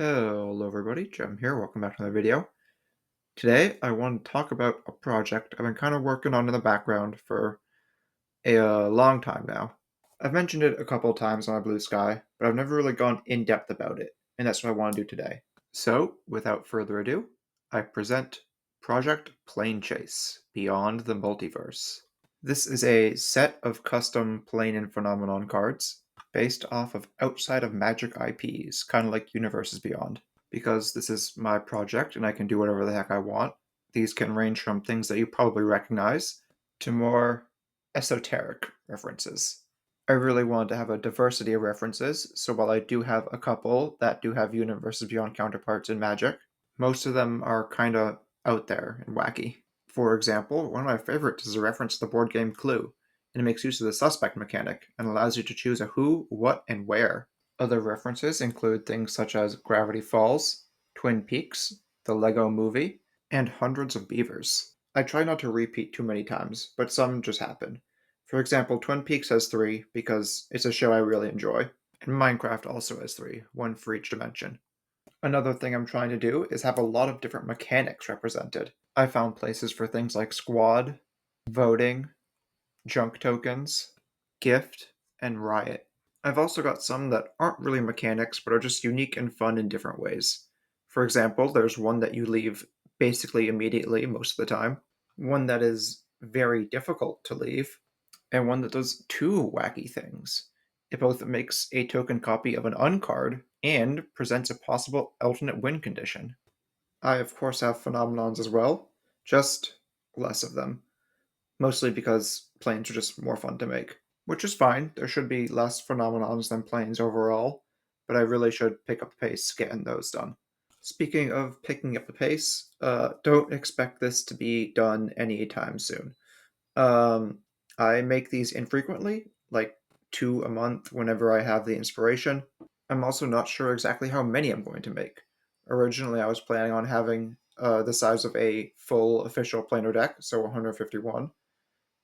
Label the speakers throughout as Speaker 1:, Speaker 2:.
Speaker 1: Hello everybody, Jim here, welcome back to another video. Today I want to talk about a project I've been kind of working on in the background for a long time now. I've mentioned it a couple of times on my Blue Sky, but I've never really gone in depth about it, and that's what I want to do today. So, without further ado, I present Project Planechase, Beyond the Multiverse. This is a set of custom Plane and Phenomenon cards based off of outside of Magic IPs, kind of like Universes Beyond. Because this is my project and I can do whatever the heck I want, these can range from things that you probably recognize to more esoteric references. I really wanted to have a diversity of references, so while I do have a couple that do have Universes Beyond counterparts in Magic, most of them are kind of out there and wacky. For example, one of my favorites is a reference to the board game Clue, and it makes use of the suspect mechanic and allows you to choose a who, what, and where. Other references include things such as Gravity Falls, Twin Peaks, the Lego Movie, and hundreds of beavers. I try not to repeat too many times, but some just happen. For example, Twin Peaks has 3 because it's a show I really enjoy, and Minecraft also has 3, one for each dimension. Another thing I'm trying to do is have a lot of different mechanics represented. I found places for things like squad, voting, junk tokens, gift, and riot. I've also got some that aren't really mechanics but are just unique and fun in different ways. For example, there's one that you leave basically immediately most of the time, one that is very difficult to leave, and one that does 2 wacky things. It both makes a token copy of an uncard and presents a possible alternate win condition. I, of course, have phenomenons as well, just less of them. Mostly because planes are just more fun to make. Which is fine, there should be less phenomenons than planes overall, but I really should pick up the pace getting those done. Speaking of picking up the pace, don't expect this to be done anytime soon. Um, I make these infrequently, like 2 a month whenever I have the inspiration. I'm also not sure exactly how many I'm going to make. Originally, I was planning on having the size of a full official planar deck, so 151,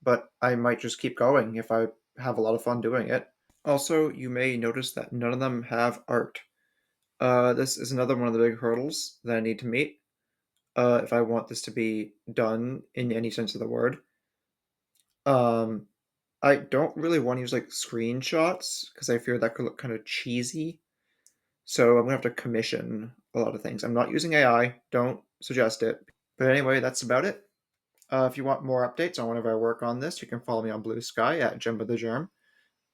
Speaker 1: but I might just keep going if I have a lot of fun doing it. Also, you may notice that none of them have art. This is another one of the big hurdles that I need to meet if I want this to be done in any sense of the word. Um, I don't really want to use like screenshots because I fear that could look kind of cheesy. So I'm gonna have to commission a lot of things. I'm not using AI. Don't suggest it. But anyway, that's about it. If you want more updates on whenever I work on this, you can follow me on Blue Sky at Jimba the Germ.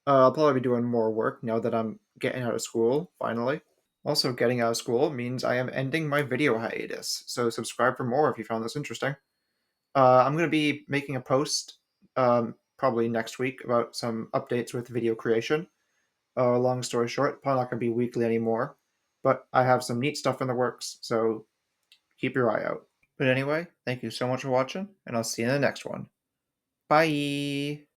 Speaker 1: I'll probably be doing more work now that I'm getting out of school, finally. Also, getting out of school means I am ending my video hiatus, so subscribe for more if you found this interesting. I'm going to be making a post probably next week about some updates with video creation. Long story short, probably not going to be weekly anymore, but I have some neat stuff in the works, so keep your eye out. But anyway, thank you so much for watching, and I'll see you in the next one. Bye!